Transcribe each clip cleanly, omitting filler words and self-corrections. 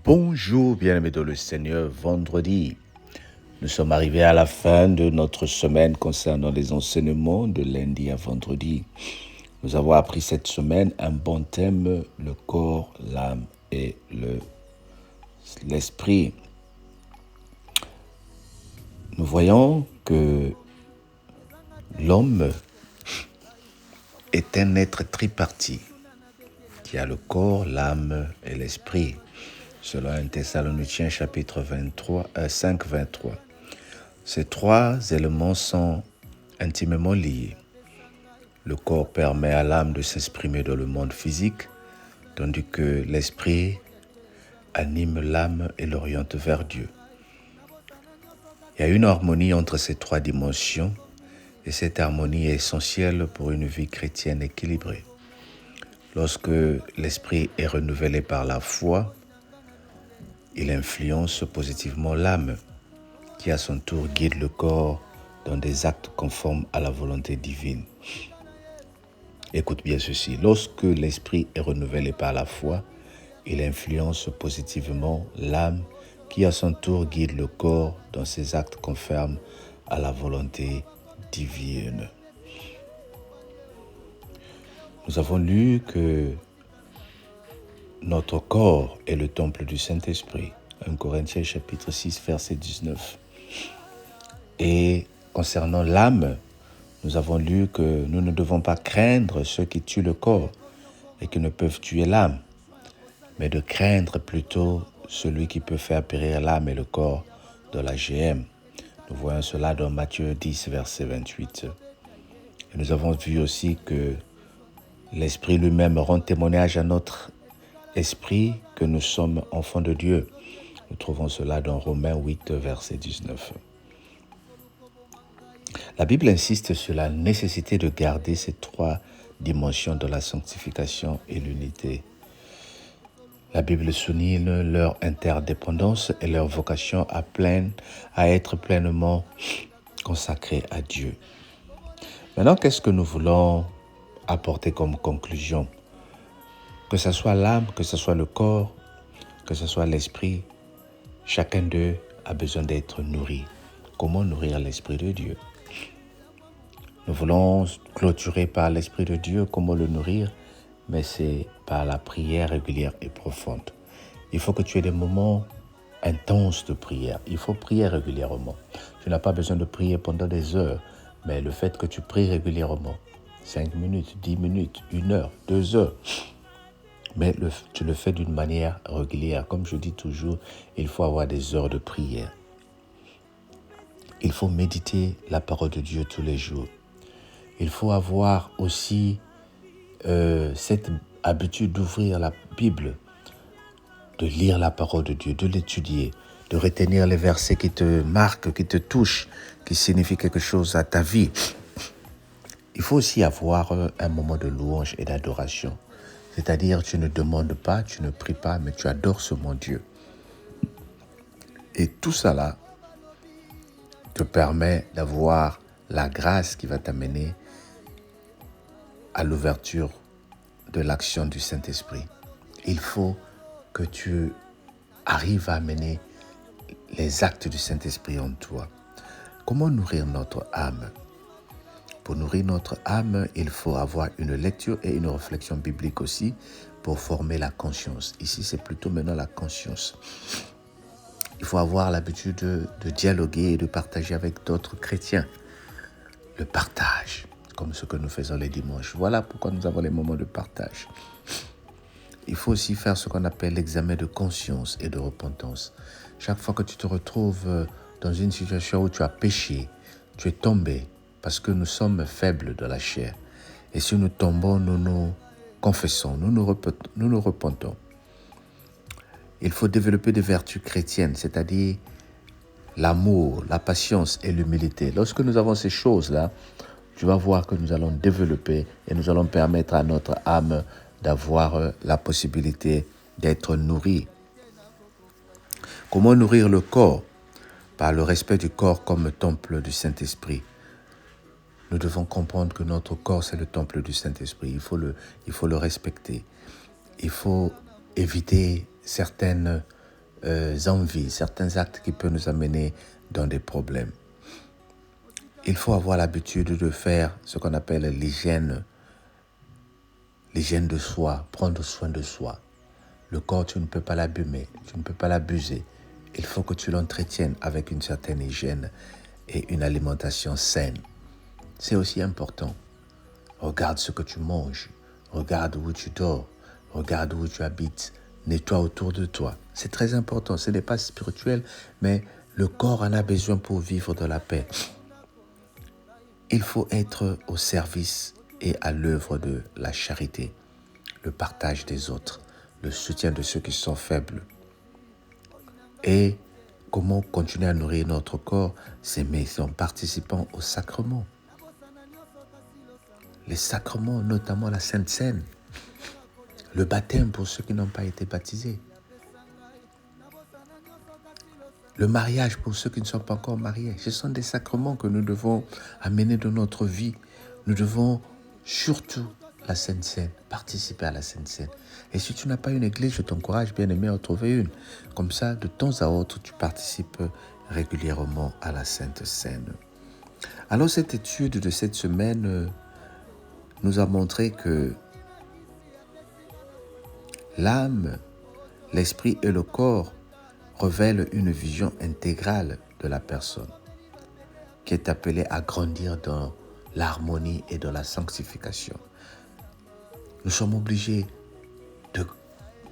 Bonjour bien-aimés dans le Seigneur, vendredi. Nous sommes arrivés à la fin de notre semaine concernant les enseignements de lundi à vendredi. Nous avons appris cette semaine un bon thème, le corps, l'âme et l'esprit. Nous voyons que l'homme est un être tripartite qui a le corps, l'âme et l'esprit. Selon 1 Thessaloniciens chapitre 5, 23. Ces trois éléments sont intimement liés. Le corps permet à l'âme de s'exprimer dans le monde physique, tandis que l'esprit anime l'âme et l'oriente vers Dieu. Il y a une harmonie entre ces trois dimensions et cette harmonie est essentielle pour une vie chrétienne équilibrée. Lorsque l'esprit est renouvelé par la foi, il influence positivement l'âme, qui à son tour guide le corps dans des actes conformes à la volonté divine. Écoute bien ceci, lorsque l'esprit est renouvelé par la foi, il influence positivement l'âme, qui à son tour guide le corps dans ses actes conformes à la volonté divine. Nous avons lu que notre corps est le temple du Saint-Esprit. 1 Corinthiens chapitre 6, verset 19. Et concernant l'âme, nous avons lu que nous ne devons pas craindre ceux qui tuent le corps et qui ne peuvent tuer l'âme, mais de craindre plutôt celui qui peut faire périr l'âme et le corps de la GM. Nous voyons cela dans Matthieu 10, verset 28. Et nous avons vu aussi que l'Esprit lui-même rend témoignage à notre esprit que nous sommes enfants de Dieu. Nous trouvons cela dans Romains 8, verset 19. La Bible insiste sur la nécessité de garder ces trois dimensions de la sanctification et l'unité. La Bible souligne leur interdépendance et leur vocation à être pleinement consacrés à Dieu. Maintenant, qu'est-ce que nous voulons apporter comme conclusion? Que ce soit l'âme, que ce soit le corps, que ce soit l'esprit, chacun d'eux a besoin d'être nourri. Comment nourrir l'esprit de Dieu? Nous voulons clôturer par l'Esprit de Dieu, comment le nourrir, mais c'est par la prière régulière et profonde. Il faut que tu aies des moments intenses de prière. Il faut prier régulièrement. Tu n'as pas besoin de prier pendant des heures, mais le fait que tu pries régulièrement, 5 minutes, 10 minutes, 1 heure, 2 heures, mais tu le fais d'une manière régulière. Comme je dis toujours, il faut avoir des heures de prière. Il faut méditer la parole de Dieu tous les jours. Il faut avoir aussi cette habitude d'ouvrir la Bible, de lire la parole de Dieu, de l'étudier, de retenir les versets qui te marquent, qui te touchent, qui signifient quelque chose à ta vie. Il faut aussi avoir un moment de louange et d'adoration. C'est-à-dire, tu ne demandes pas, tu ne pries pas, mais tu adores ce mon Dieu. Et tout ça là te permet d'avoir la grâce qui va t'amener à l'ouverture de l'action du Saint-Esprit. Il faut que tu arrives à amener les actes du Saint-Esprit en toi. Comment nourrir notre âme? Pour nourrir notre âme, il faut avoir une lecture et une réflexion biblique aussi pour former la conscience. Ici, c'est plutôt maintenant la conscience. Il faut avoir l'habitude de dialoguer et de partager avec d'autres chrétiens. Le partage, comme ce que nous faisons les dimanches. Voilà pourquoi nous avons les moments de partage. Il faut aussi faire ce qu'on appelle l'examen de conscience et de repentance. Chaque fois que tu te retrouves dans une situation où tu as péché, tu es tombé, parce que nous sommes faibles de la chair. Et si nous tombons, nous nous confessons, nous nous repentons. Il faut développer des vertus chrétiennes, c'est-à-dire l'amour, la patience et l'humilité. Lorsque nous avons ces choses-là, tu vas voir que nous allons développer et nous allons permettre à notre âme d'avoir la possibilité d'être nourrie. Comment nourrir le corps? Par le respect du corps comme temple du Saint-Esprit. Nous devons comprendre que notre corps, c'est le temple du Saint-Esprit. Il faut le respecter. Il faut éviter certaines envies, certains actes qui peuvent nous amener dans des problèmes. Il faut avoir l'habitude de faire ce qu'on appelle l'hygiène de soi, prendre soin de soi. Le corps, tu ne peux pas l'abîmer, tu ne peux pas l'abuser. Il faut que tu l'entretiennes avec une certaine hygiène et une alimentation saine. C'est aussi important. Regarde ce que tu manges, regarde où tu dors, regarde où tu habites, nettoie autour de toi. C'est très important, ce n'est pas spirituel, mais le corps en a besoin pour vivre dans la paix. Il faut être au service et à l'œuvre de la charité, le partage des autres, le soutien de ceux qui sont faibles. Et comment continuer à nourrir notre corps? C'est en participant aux sacrements. Les sacrements, notamment la Sainte Seine, le baptême pour ceux qui n'ont pas été baptisés, le mariage pour ceux qui ne sont pas encore mariés. Ce sont des sacrements que nous devons amener dans notre vie. Nous devons surtout la Sainte Seine, participer à la Sainte Seine. Et si tu n'as pas une église, je t'encourage bien aimé à trouver une. Comme ça, de temps à autre, tu participes régulièrement à la Sainte Seine. Alors cette étude de cette semaine nous a montré que l'âme, l'esprit et le corps révèlent une vision intégrale de la personne qui est appelée à grandir dans l'harmonie et dans la sanctification. Nous sommes obligés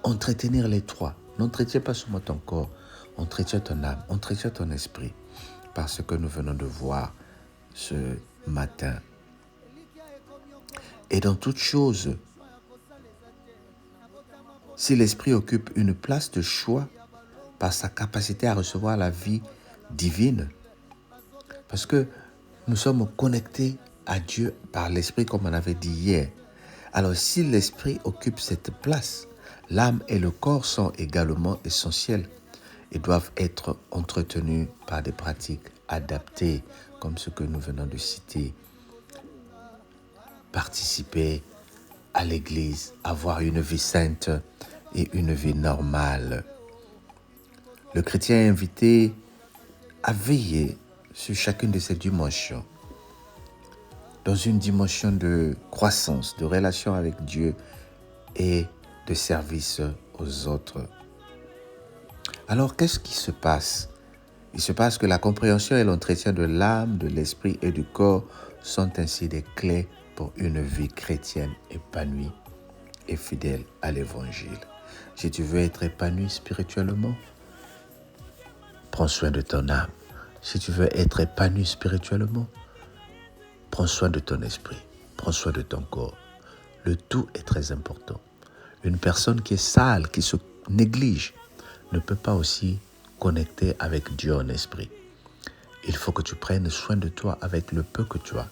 d'entretenir les trois. N'entretiens pas seulement ton corps, entretiens ton âme, entretiens ton esprit, parce que nous venons de voir ce matin. Et dans toute chose, si l'esprit occupe une place de choix par sa capacité à recevoir la vie divine, parce que nous sommes connectés à Dieu par l'esprit comme on avait dit hier. Alors si l'esprit occupe cette place, l'âme et le corps sont également essentiels et doivent être entretenus par des pratiques adaptées, comme ce que nous venons de citer. Participer à l'église, avoir une vie sainte et une vie normale. Le chrétien est invité à veiller sur chacune de ces dimensions, dans une dimension de croissance, de relation avec Dieu et de service aux autres. Alors, qu'est-ce qui se passe? Il se passe que la compréhension et l'entretien de l'âme, de l'esprit et du corps sont ainsi des clés pour une vie chrétienne épanouie et fidèle à l'Évangile. Si tu veux être épanoui spirituellement, prends soin de ton âme. Si tu veux être épanoui spirituellement, prends soin de ton esprit, prends soin de ton corps. Le tout est très important. Une personne qui est sale, qui se néglige, ne peut pas aussi connecter avec Dieu en esprit. Il faut que tu prennes soin de toi avec le peu que tu as.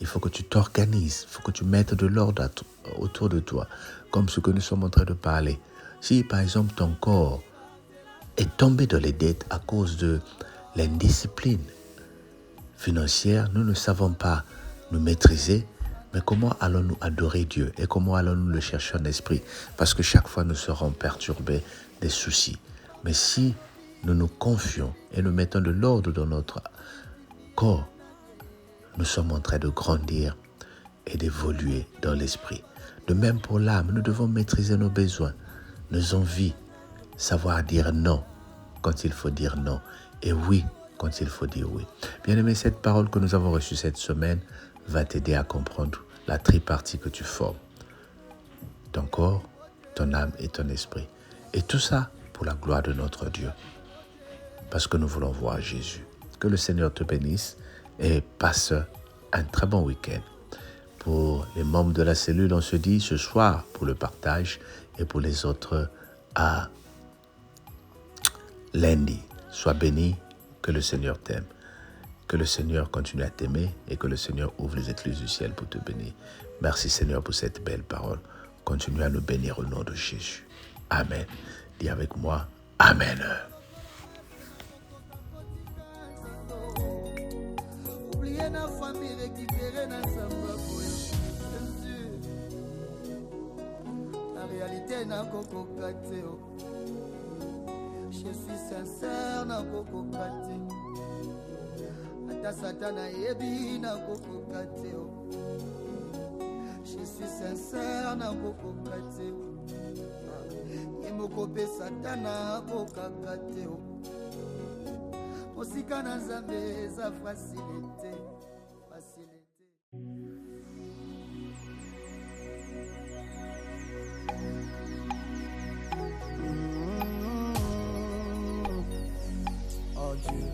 Il faut que tu t'organises, il faut que tu mettes de l'ordre autour de toi, comme ce que nous sommes en train de parler. Si par exemple ton corps est tombé dans les dettes à cause de l'indiscipline financière, nous ne savons pas nous maîtriser, mais comment allons-nous adorer Dieu et comment allons-nous le chercher en esprit? Parce que chaque fois nous serons perturbés des soucis. Mais si nous nous confions et nous mettons de l'ordre dans notre corps, nous sommes en train de grandir et d'évoluer dans l'esprit. De même pour l'âme, nous devons maîtriser nos besoins, nos envies, savoir dire non quand il faut dire non et oui quand il faut dire oui. Bien-aimé, cette parole que nous avons reçue cette semaine va t'aider à comprendre la tripartie que tu formes. Ton corps, ton âme et ton esprit. Et tout ça pour la gloire de notre Dieu. Parce que nous voulons voir Jésus. Que le Seigneur te bénisse et passe un très bon week-end. Pour les membres de la cellule, on se dit ce soir pour le partage et pour les autres à lundi. Sois béni, que le Seigneur t'aime. Que le Seigneur continue à t'aimer et que le Seigneur ouvre les écluses du ciel pour te bénir. Merci Seigneur pour cette belle parole. Continue à nous bénir au nom de Jésus. Amen. Dis avec moi, Amen. La réalité n'a qu'au Je suis sincère na koko kate. Ata satana yebi na koko kate. Je suis sincère na koko kate. Yemoko pe satana koko kate. Osika na Nzambe za facilité. Facilité. Oh Dieu.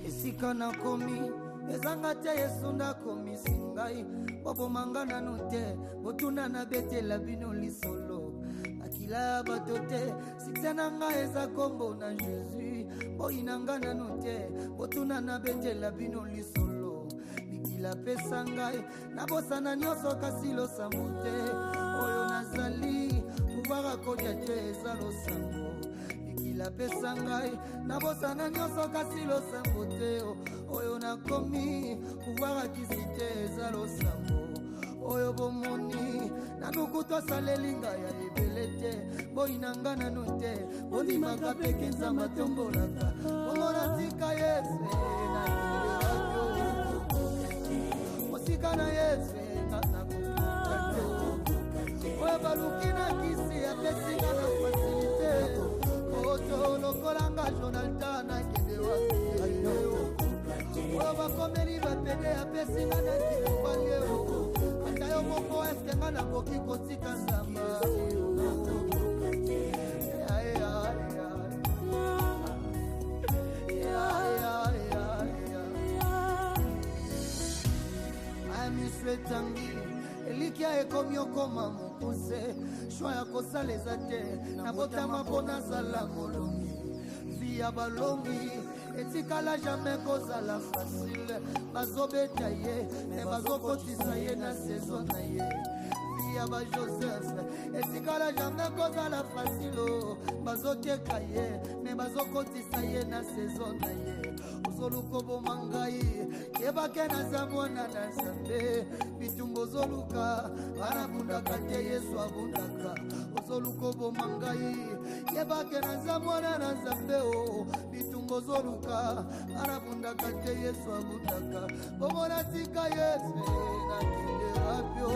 Esika na komi ezanga te Yesu ndakomi singai bobo mangana no te botuna na betela bino lisolo akila bato te sikana nga eza kombo na Jésus boyina ngana no te botuna na betela bino lisolo bikila pesa ngai na bosana nyonso kasi losambo te oyo nazali pouvoir akodia te eza losambo bikila pesa ngai na bosana nyonso kasi losambo te oyo nakomi pouvoir akisite eza losambo oyo bomoni nanuku tosaleli ngai ya ebele te boyina nga nanu te bondimaka peke Nzambe atombolaka omona tika Yesu nakilelako osika na Yesu nakokuka te oyo baluki na kisi apesinga na fasilite oto lokolanga Jonathan nakende wapi oyo bakomeli bapede apesinga na kilembangeo ata yo moko eske nga nakoki kotika Nzambe Tangi elikia ekomi okoma mokuse shwa ya kosala eza te nabotama mpo nazala molongi vi ya balongi etikala jamai kozala facile bazobeta ye me bazokotisa ye na saison na ye vi ya bajoseph etikala jamai kozala facile bazoteka ye me bazokotisa ye na saison na ye ozoluka boma ngai yebake naza mwana na Nzambe bitumbo ozoluka banabundaka te Yesu abundaka ozoluka boma ngai yebake naza mwana na Nzambe bitumbo ozoluka banabundaka te Yesu abundaka bomona tika Yesu nakende rapio